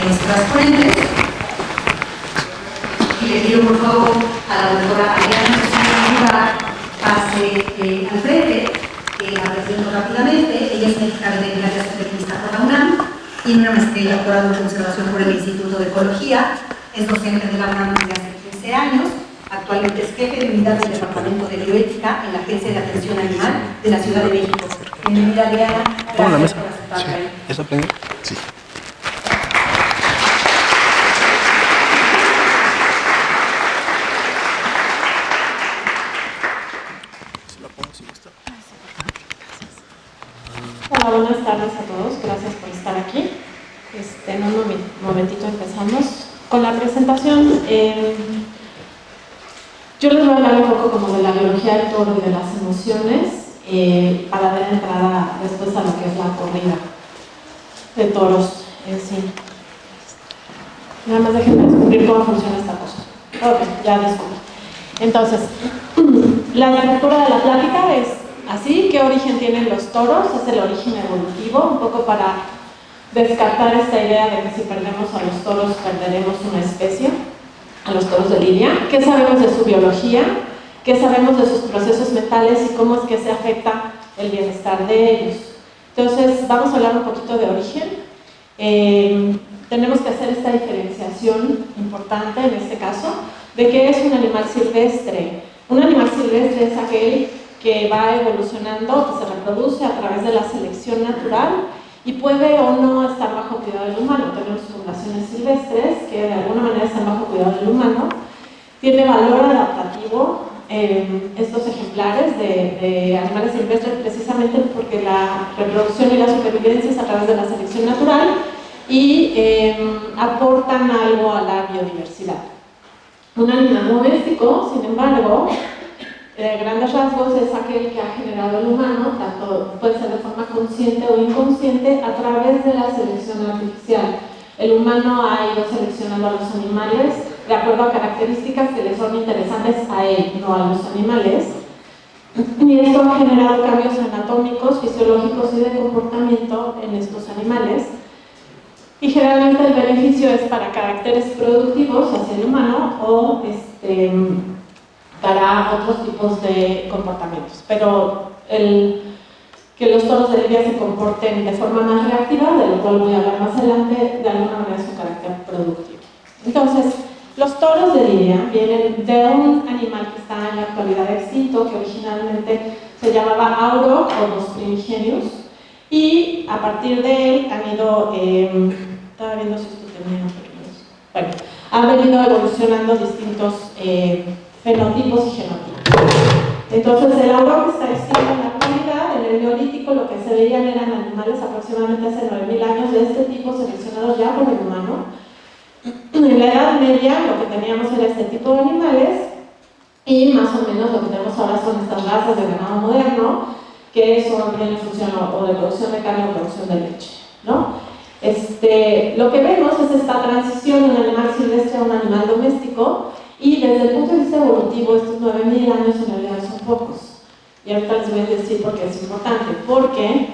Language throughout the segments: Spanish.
nuestras ponentes. Y le pido por favor a la doctora Ariana que pase al frente, la presento rápidamente. Ella es médica veterinaria zootecnista por la UNAM, tiene una maestría y doctorado en conservación por el Instituto de Ecología, es docente de la UNAM desde hace 15 años, actualmente es jefe de unidad del Departamento de Bioética en la Agencia de Atención Animal de la Ciudad de México. Bienvenida, Ariana. Gracias por aceptar. Sí. ¿Eso aprende? Sí. Hola, buenas tardes a todos, gracias por estar aquí. En un momentito empezamos con la presentación. Yo les voy a hablar un poco como de la biología del toro y de las emociones para dar entrada después a lo que es la corrida de toros en sí. Nada más déjenme descubrir cómo funciona esta cosa. Ok, ya descubrí. Entonces, la estructura de la plática es así. ¿Qué origen tienen los toros? Es el origen evolutivo, un poco para descartar esta idea de que si perdemos a los toros perderemos una especie, a los toros de lidia. ¿Qué sabemos de su biología? ¿Qué sabemos de sus procesos mentales y cómo es que se afecta el bienestar de ellos? Entonces, vamos a hablar un poquito de origen. Tenemos que hacer esta diferenciación importante en este caso de qué es un animal silvestre. Un animal silvestre es aquel que va evolucionando, que se reproduce a través de la selección natural y puede o no estar bajo cuidado del humano. Tenemos poblaciones silvestres que de alguna manera están bajo cuidado del humano. Tiene valor adaptativo estos ejemplares de animales silvestres precisamente porque la reproducción y la supervivencia es a través de la selección natural y aportan algo a la biodiversidad. Un animal doméstico, sin embargo, grandes rasgos es aquel que ha generado el humano, tanto puede ser de forma consciente o inconsciente, a través de la selección artificial. El humano ha ido seleccionando a los animales de acuerdo a características que le son interesantes a él, no a los animales. Y esto ha generado cambios anatómicos, fisiológicos y de comportamiento en estos animales. Y generalmente el beneficio es para caracteres productivos hacia el humano o para otros tipos de comportamientos. Pero que los toros de lidia se comporten de forma más reactiva, de lo cual voy a hablar más adelante, de alguna manera es un carácter productivo. Entonces, los toros de lidia vienen de un animal que está en la actualidad extinto, que originalmente se llamaba Auroch o Bos primigenius, y a partir de él han ido, estaba viendo si esto tenía pequeños, bueno, han venido evolucionando distintos fenotipos y genotipos. Entonces, el Auroch está extinto en la actualidad. En el Neolítico lo que se veían eran animales aproximadamente hace 9.000 años de este tipo, seleccionados ya por el humano. En la Edad Media lo que teníamos era este tipo de animales y más o menos lo que tenemos ahora son estas razas de ganado moderno que son en función o de producción de carne o producción de leche, ¿no? Lo que vemos es esta transición de un animal silvestre a un animal doméstico y desde el punto de vista evolutivo estos 9.000 años en realidad son pocos. Y ahorita les voy a decir por qué es importante, porque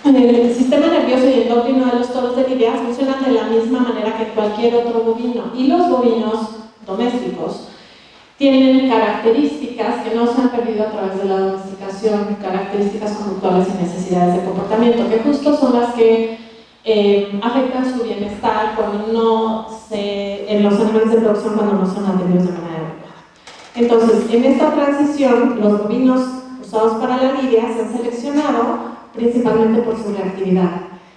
el sistema nervioso y endocrino de los toros de lidia funcionan de la misma manera que cualquier otro bovino y los bovinos domésticos tienen características que no se han perdido a través de la domesticación, características conductuales y necesidades de comportamiento, que justo son las que afectan su bienestar en los animales de producción cuando no son atendidos de manera adecuada. Entonces, en esta transición, los bovinos usados para la lidia se han seleccionado principalmente por su reactividad.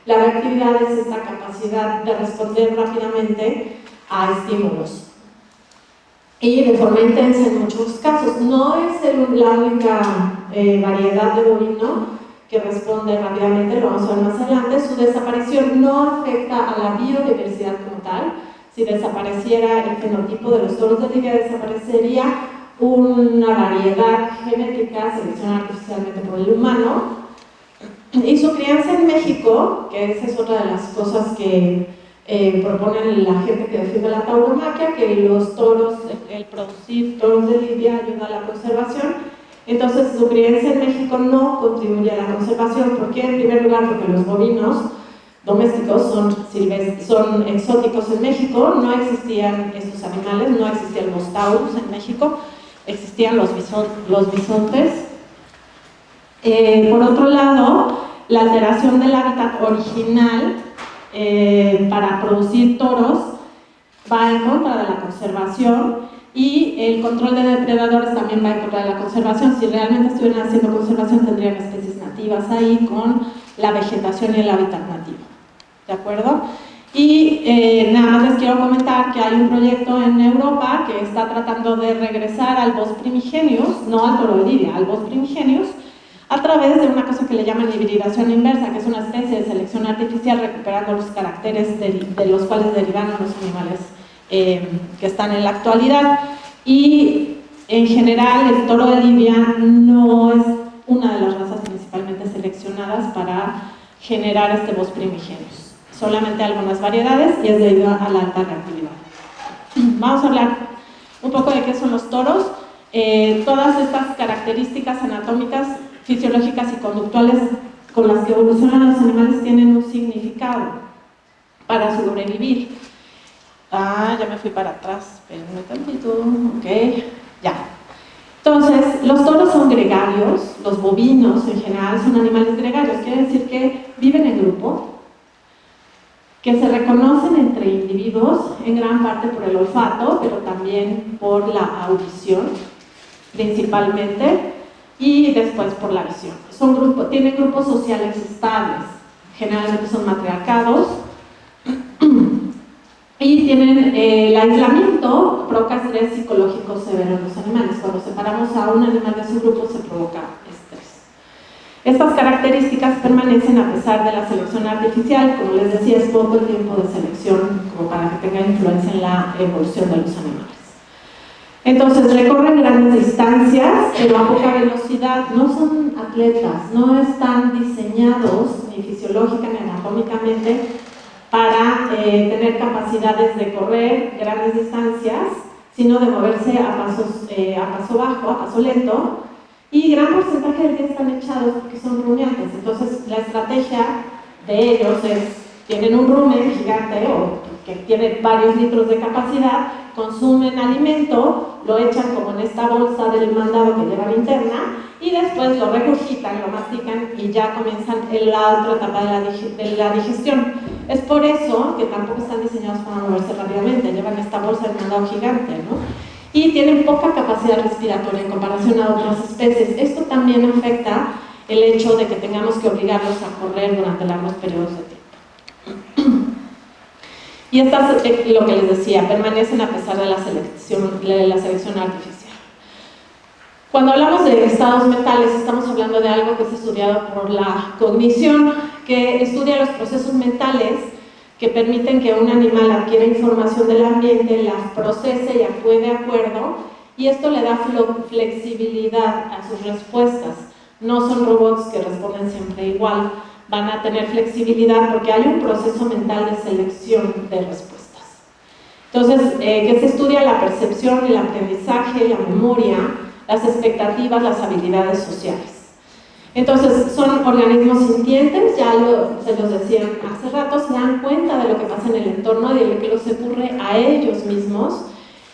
La reactividad es esta capacidad de responder rápidamente a estímulos y de forma intensa en muchos casos. No es la única variedad de bovino que responde rápidamente, lo vamos a ver más adelante. Su desaparición no afecta a la biodiversidad como tal. Si desapareciera el fenotipo de los toros de lidia, desaparecería una variedad genética seleccionada artificialmente por el humano. Y su crianza en México, que esa es otra de las cosas que proponen la gente que defiende la tauromaquia, que los toros, el producir toros de lidia ayuda a la conservación. Entonces su crianza en México no contribuye a la conservación. ¿Por qué? En primer lugar porque los bovinos domésticos, son exóticos en México. No existían estos animales, no existía el Bostaurus en México, existían los bisontes. Por otro lado, la alteración del hábitat original para producir toros va en contra de la conservación, y el control de depredadores también va en contra de la conservación. Si realmente estuvieran haciendo conservación, tendrían especies nativas ahí con la vegetación y el hábitat nativo. ¿De acuerdo? Y nada más les quiero comentar que hay un proyecto en Europa que está tratando de regresar al Bos primigenius, no al toro de Lidia, al Bos primigenius, a través de una cosa que le llaman hibridación inversa, que es una especie de selección artificial recuperando los caracteres de los cuales derivaron los animales que están en la actualidad. Y en general el toro de Lidia no es una de las razas principalmente seleccionadas para generar este Bos primigenius. Solamente algunas variedades, y es debido a la alta reactividad. Vamos a hablar un poco de qué son los toros. Todas estas características anatómicas, fisiológicas y conductuales con las que evolucionan los animales tienen un significado para sobrevivir. Ya me fui para atrás, espérenme tantito, ok, ya. Entonces, los toros son gregarios, los bovinos en general son animales gregarios, quiere decir que viven en grupo, que se reconocen entre individuos en gran parte por el olfato, pero también por la audición, principalmente, y después por la visión. Tienen grupos sociales estables, generalmente son matriarcados, y tienen el aislamiento provoca estrés psicológico severo en los animales. Cuando separamos a un animal de su grupo se provoca estrés. Estas características permanecen a pesar de la selección artificial. Como les decía, es poco el tiempo de selección como para que tenga influencia en la evolución de los animales. Entonces, recorren grandes distancias, pero a poca velocidad. No son atletas, no están diseñados ni fisiológica ni anatómicamente para tener capacidades de correr grandes distancias, sino de moverse a paso bajo, a paso lento, y gran porcentaje del día están echados porque son rumiantes. Entonces la estrategia de ellos es, tienen un rumen gigante o que tiene varios litros de capacidad, consumen alimento, lo echan como en esta bolsa del mandado que llevan interna, y después lo regurgitan, lo mastican y ya comienzan la otra etapa de la digestión. Es por eso que tampoco están diseñados para moverse rápidamente, llevan esta bolsa del mandado gigante, ¿no? Y tienen poca capacidad respiratoria en comparación a otras especies. Esto también afecta el hecho de que tengamos que obligarlos a correr durante largos periodos de tiempo. Y estas, lo que les decía, permanecen a pesar de la selección artificial. Cuando hablamos de estados mentales, estamos hablando de algo que es estudiado por la cognición, que estudia los procesos mentales que permiten que un animal adquiera información del ambiente, la procese y actúe de acuerdo, y esto le da flexibilidad a sus respuestas. No son robots que responden siempre igual, van a tener flexibilidad porque hay un proceso mental de selección de respuestas. Entonces, que se estudia la percepción, el aprendizaje, la memoria, las expectativas, las habilidades sociales. Entonces, son organismos sintientes, ya se los decían hace rato, se dan cuenta de lo que pasa en el entorno y de lo que les ocurre a ellos mismos,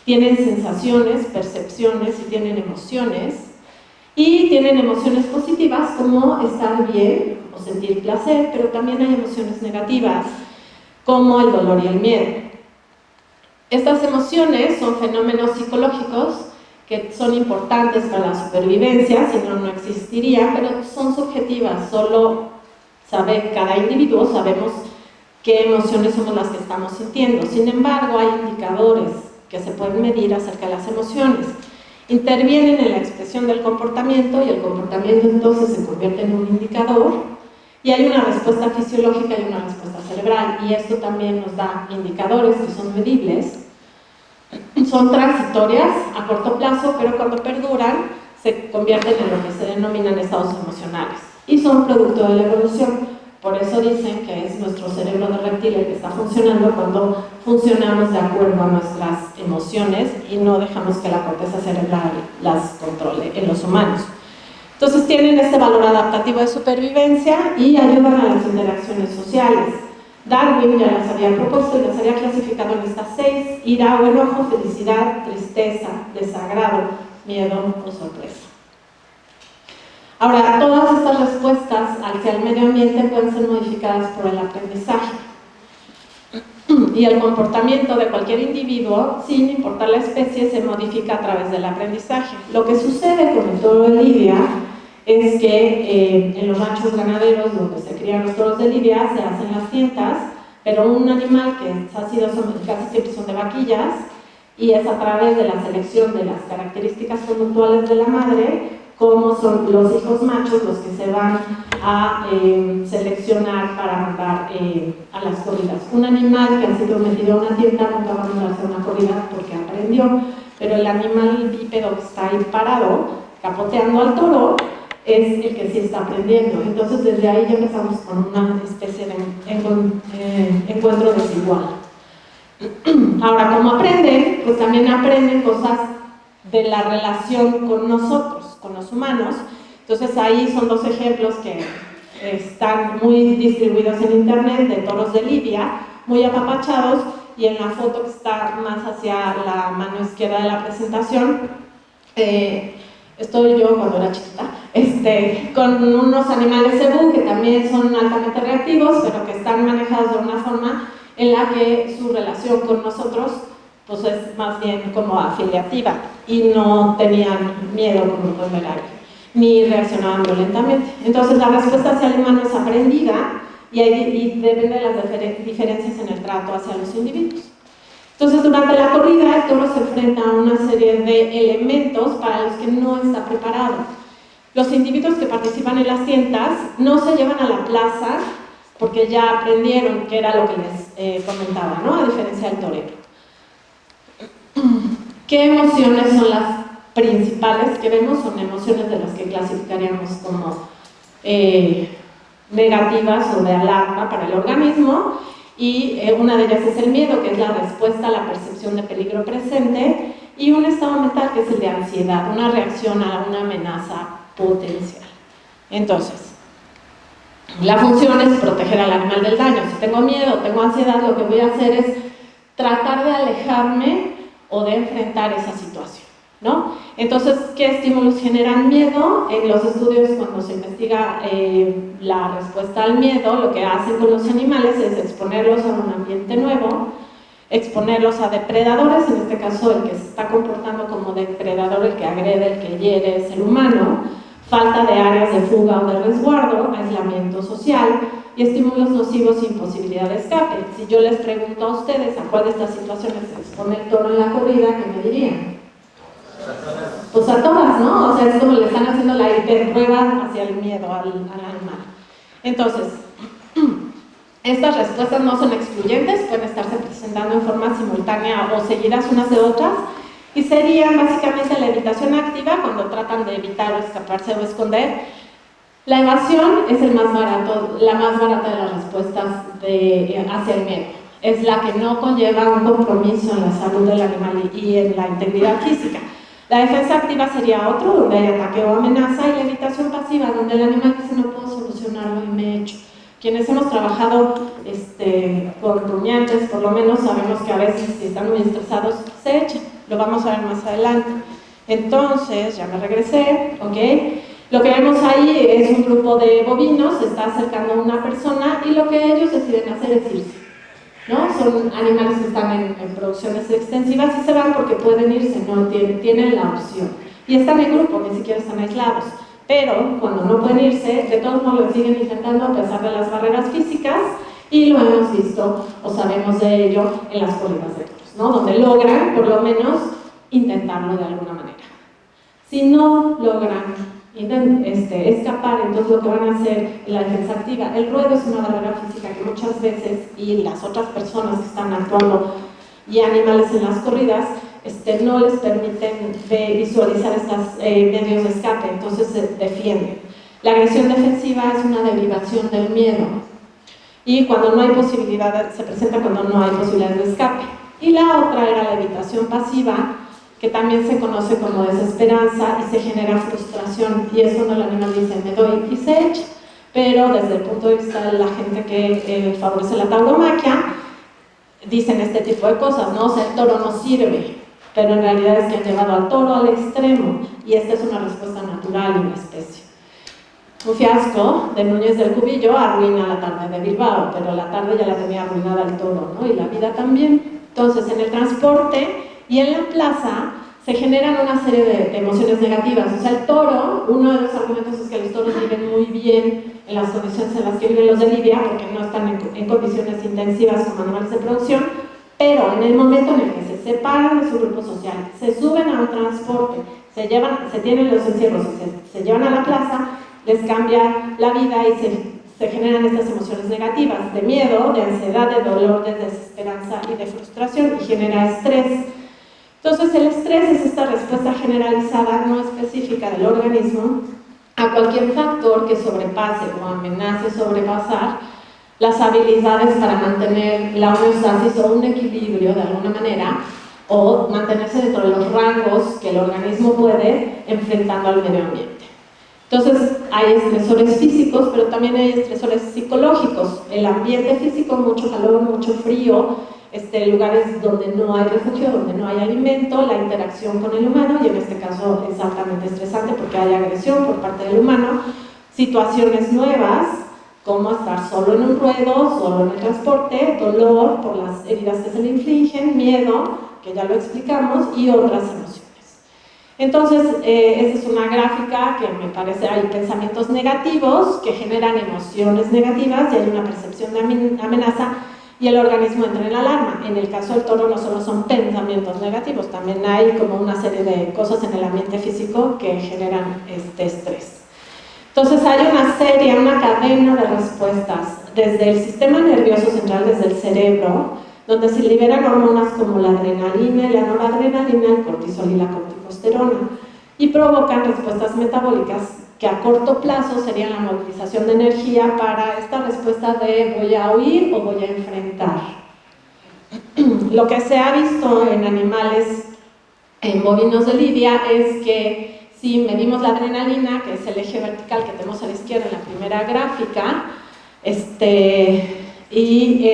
tienen sensaciones, percepciones y tienen emociones. Y tienen emociones positivas como estar bien o sentir placer, pero también hay emociones negativas como el dolor y el miedo. Estas emociones son fenómenos psicológicos que son importantes para la supervivencia, si no, no existirían, pero son subjetivas, solo cada individuo sabemos qué emociones somos las que estamos sintiendo. Sin embargo, hay indicadores que se pueden medir acerca de las emociones. Intervienen en la expresión del comportamiento y el comportamiento entonces se convierte en un indicador y hay una respuesta fisiológica y una respuesta cerebral, y esto también nos da indicadores que son medibles. Son transitorias a corto plazo, pero cuando perduran se convierten en lo que se denominan estados emocionales y son producto de la evolución. Por eso dicen que es nuestro cerebro de reptil el que está funcionando cuando funcionamos de acuerdo a nuestras emociones y no dejamos que la corteza cerebral las controle en los humanos. Entonces tienen este valor adaptativo de supervivencia y ayudan a las interacciones sociales. Darwin ya las había propuesto y las había clasificado en estas 6: ira o enojo, felicidad, tristeza, desagrado, miedo o sorpresa. Ahora, todas estas respuestas hacia el medio ambiente pueden ser modificadas por el aprendizaje. Y el comportamiento de cualquier individuo, sin importar la especie, se modifica a través del aprendizaje. Lo que sucede con el toro de Lidia es que en los ranchos ganaderos donde se crían los toros de Lidia se hacen las tientas, pero un animal que ha sido casi siempre son de vaquillas, y es a través de la selección de las características conductuales de la madre como son los hijos machos los que se van a seleccionar para mandar a las corridas. Un animal que ha sido metido a una tienda nunca va a mandarse a una corrida porque aprendió, pero el animal bípedo que está ahí parado, capoteando al toro, es el que sí está aprendiendo. Entonces desde ahí ya empezamos con una especie de encuentro desigual. Ahora, como aprenden, pues también aprenden cosas de la relación con nosotros, con los humanos. Entonces ahí son 2 ejemplos que están muy distribuidos en internet de toros de Lidia, muy apapachados, y en la foto que está más hacia la mano izquierda de la presentación, estoy yo cuando era chiquita, con unos animales cebú que también son altamente reactivos, pero que están manejados de una forma en la que su relación con nosotros pues es más bien como afiliativa y no tenían miedo, como pueden ver ahí, ni reaccionaban violentamente. Entonces la respuesta hacia el humano es aprendida y depende de las diferencias en el trato hacia los individuos. Entonces durante la corrida el toro se enfrenta a una serie de elementos para los que no está preparado. Los individuos que participan en las tientas no se llevan a la plaza porque ya aprendieron que era lo que les comentaba, ¿no? A diferencia del torero. ¿Qué emociones son las principales que vemos? Son emociones de las que clasificaríamos como negativas o de alarma para el organismo, y una de ellas es el miedo, que es la respuesta a la percepción de peligro presente, y un estado mental que es el de ansiedad, una reacción a una amenaza potencial. Entonces, la función es proteger al animal del daño. Si tengo miedo, tengo ansiedad, lo que voy a hacer es tratar de alejarme o de enfrentar esa situación, ¿no? Entonces, ¿qué estímulos generan miedo? En los estudios, cuando se investiga la respuesta al miedo, lo que hacen con los animales es exponerlos a un ambiente nuevo, exponerlos a depredadores, en este caso el que se está comportando como depredador, el que agrede, el que hiere es el humano, falta de áreas de fuga o de resguardo, aislamiento social y estímulos nocivos sin posibilidad de escape. Si yo les pregunto a ustedes a cuál de estas situaciones se expone el toro en la corrida, ¿qué me dirían? Pues a todas, ¿no? O sea, es como le están haciendo la hiperprueba hacia el miedo al animal. Entonces, estas respuestas no son excluyentes, pueden estarse presentando en forma simultánea o seguidas unas de otras, y serían básicamente la evitación activa, cuando tratan de evitar o escaparse o esconder. La evasión es la más barata de las respuestas hacia el miedo. Es la que no conlleva un compromiso en la salud del animal y en la integridad física. La defensa activa sería otro, donde hay ataque o amenaza, y la evitación pasiva, donde el animal dice no puedo solucionarlo y me echo. Quienes hemos trabajado con rumiantes, por lo menos sabemos que a veces si están muy estresados se echan. Lo vamos a ver más adelante. Entonces, ya me regresé, ¿ok? Lo que vemos ahí es un grupo de bovinos, se está acercando a una persona y lo que ellos deciden hacer es irse, ¿no? Son animales que están en producciones extensivas y se van porque pueden irse, no tienen la opción. Y están en grupo, ni siquiera están aislados. Pero cuando no pueden irse, de todos modos lo siguen intentando a pesar de las barreras físicas, y lo hemos visto o sabemos de ello en las corridas de toros, ¿no? Donde logran, por lo menos, intentarlo de alguna manera. Si no logran escapar, entonces lo que van a hacer en la defensa activa, el ruedo es una barrera física que muchas veces, y las otras personas que están actuando y animales en las corridas, no les permiten visualizar estos medios de escape, entonces se defienden. La agresión defensiva es una derivación del miedo, y cuando no hay posibilidad, se presenta cuando no hay posibilidad de escape. Y la otra era la evitación pasiva, que también se conoce como desesperanza y se genera frustración, y es cuando el animal dice me doy y se echa. pero desde el punto de vista de la gente que favorece la tauromaquia, dicen este tipo de cosas, ¿no? O sea, el toro no sirve, pero en realidad es que han llevado al toro al extremo, y esta es una respuesta natural de una especie. Un fiasco de Núñez del Cubillo arruina la tarde de Bilbao, pero la tarde ya la tenía arruinada el toro, ¿no? Y la vida también. Entonces, en el transporte y en la plaza se generan una serie de emociones negativas. O sea, el toro, uno de los argumentos es que los toros viven muy bien en las condiciones en las que viven los de Lidia, porque no están en condiciones intensivas como animales de producción, pero en el momento en el que se separan de su grupo social, se suben a un transporte, se tienen los encierros y se llevan a la plaza, les cambia la vida y se generan estas emociones negativas de miedo, de ansiedad, de dolor, de desesperanza y de frustración, y genera estrés. Entonces el estrés es esta respuesta generalizada, no específica del organismo, a cualquier factor que sobrepase o amenace sobrepasar las habilidades para mantener la homeostasis o un equilibrio de alguna manera, o mantenerse dentro de los rangos que el organismo puede enfrentando al medio ambiente. Entonces hay estresores físicos, pero también hay estresores psicológicos. El ambiente físico, mucho calor, mucho frío, lugares donde no hay refugio, donde no hay alimento, la interacción con el humano, y en este caso es altamente estresante porque hay agresión por parte del humano, situaciones nuevas, como estar solo en un ruedo, solo en el transporte, dolor por las heridas que se le infligen, miedo, que ya lo explicamos, y otras emociones. Entonces, esa es una gráfica que me parece, hay pensamientos negativos que generan emociones negativas y hay una percepción de amenaza y el organismo entra en alarma. En el caso del toro no solo son pensamientos negativos, también hay como una serie de cosas en el ambiente físico que generan estrés. Entonces hay una cadena de respuestas desde el sistema nervioso central, desde el cerebro, donde se liberan hormonas como la adrenalina y la noradrenalina, el cortisol y la corticosterona, y provocan respuestas metabólicas que a corto plazo serían la movilización de energía para esta respuesta de voy a huir o voy a enfrentar. Lo que se ha visto en animales, en bovinos de lidia, es que si medimos la adrenalina, que es el eje vertical que tenemos a la izquierda en la primera gráfica, y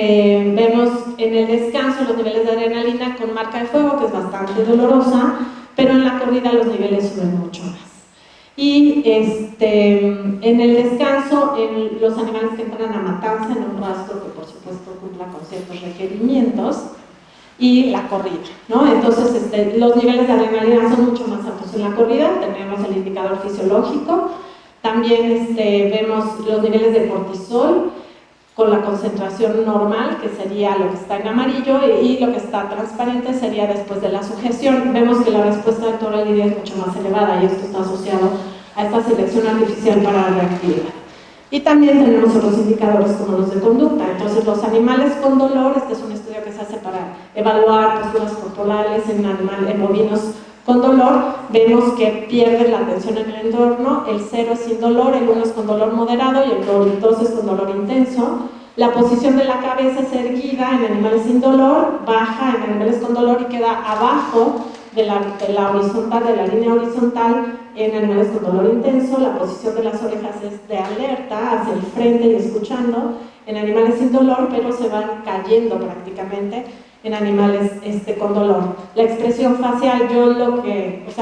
vemos en el descanso los niveles de adrenalina con marca de fuego, que es bastante dolorosa, pero en la corrida los niveles suben mucho más. Y en el descanso, en los animales que entran a matanza en un rastro que por supuesto cumpla con ciertos requerimientos, y la corrida, ¿no? Entonces los niveles de adrenalina son mucho más altos en la corrida, tenemos el indicador fisiológico, también vemos los niveles de cortisol con la concentración normal, que sería lo que está en amarillo, y lo que está transparente sería después de la sujeción. Vemos que la respuesta del toro al lidia es mucho más elevada y esto está asociado a esta selección artificial para la reactividad. Y también tenemos otros indicadores como los de conducta. Entonces los animales con dolor, este es un estudio que se hace para evaluar posturas corporales en bovinos con dolor, vemos que pierden la atención en el entorno, el 0 es sin dolor, el 1 es con dolor moderado y el 2 es con dolor intenso. La posición de la cabeza es erguida en animales sin dolor, baja en animales con dolor y queda abajo de la horizontal, de la línea horizontal en animales con dolor intenso. La posición de las orejas es de alerta, hacia el frente y escuchando en animales sin dolor, pero se van cayendo prácticamente en animales con dolor. La expresión facial,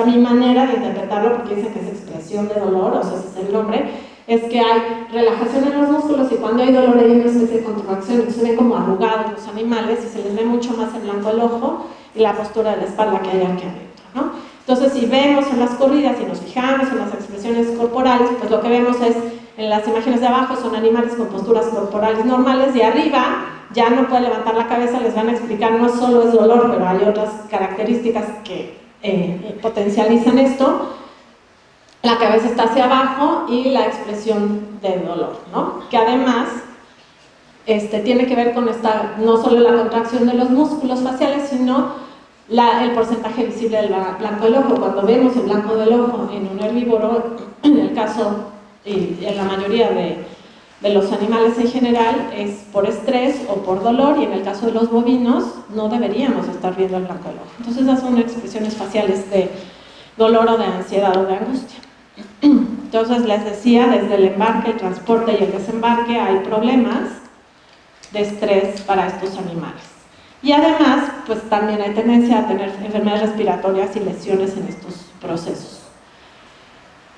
mi manera de interpretarlo, porque dicen que es expresión de dolor, o sea, ese es el nombre, es que hay relajación en los músculos y cuando hay dolor hay una especie de contracción, se ven como arrugados los animales y se les ve mucho más el blanco del ojo y la postura de la espalda que hay aquí adentro, ¿no? Entonces, si vemos en las corridas y nos fijamos en las expresiones corporales, pues lo que vemos es, en las imágenes de abajo son animales con posturas corporales normales, y arriba ya no puede levantar la cabeza, les van a explicar, no solo es dolor, pero hay otras características que potencializan esto. La cabeza está hacia abajo y la expresión de dolor, ¿no? Que además tiene que ver con no solo la contracción de los músculos faciales, sino el porcentaje visible del blanco del ojo. Cuando vemos el blanco del ojo en un herbívoro, en el caso y en la mayoría de los animales en general, es por estrés o por dolor, y en el caso de los bovinos no deberíamos estar viendo el blanco del ojo. Entonces esas son expresiones faciales de dolor o de ansiedad o de angustia. Entonces les decía, desde el embarque, el transporte y el desembarque hay problemas de estrés para estos animales. Y además, pues también hay tendencia a tener enfermedades respiratorias y lesiones en estos procesos.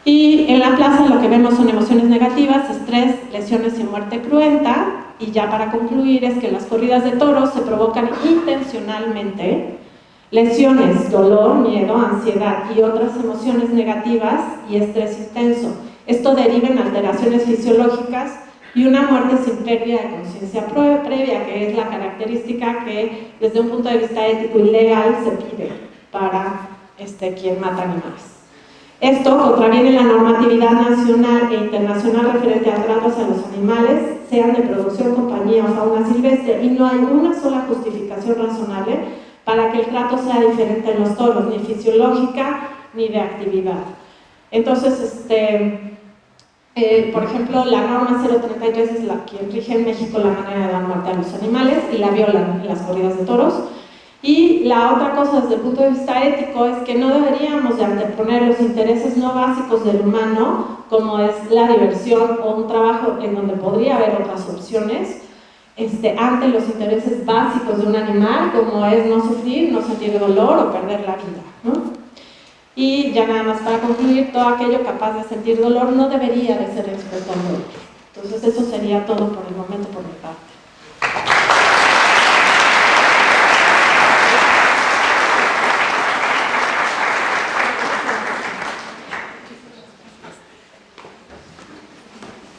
Y en la plaza lo que vemos son emociones negativas, estrés, lesiones y muerte cruenta. Y ya para concluir es que en las corridas de toros se provocan intencionalmente lesiones, dolor, miedo, ansiedad y otras emociones negativas y estrés intenso. Esto deriva en alteraciones fisiológicas y una muerte sin pérdida de conciencia previa, que es la característica que desde un punto de vista ético y legal se pide para quien mata animales. Esto contraviene la normatividad nacional e internacional referente a tratos a los animales, sean de producción, compañía o fauna silvestre, y no hay una sola justificación razonable para que el trato sea diferente en los toros, ni fisiológica ni de actividad. Entonces, por ejemplo, la norma 033 es la que rige en México la manera de dar muerte a los animales y la violan en las corridas de toros. Y la otra cosa desde el punto de vista ético es que no deberíamos de anteponer los intereses no básicos del humano, como es la diversión o un trabajo en donde podría haber otras opciones, ante los intereses básicos de un animal, como es no sufrir, no sentir dolor o perder la vida, ¿no? Y ya nada más para concluir, todo aquello capaz de sentir dolor no debería de ser expuesto al dolor. Entonces eso sería todo por el momento por mi parte.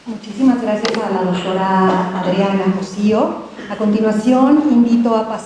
Muchísimas gracias a la doctora Adriana Cosío. A continuación, invito a pasar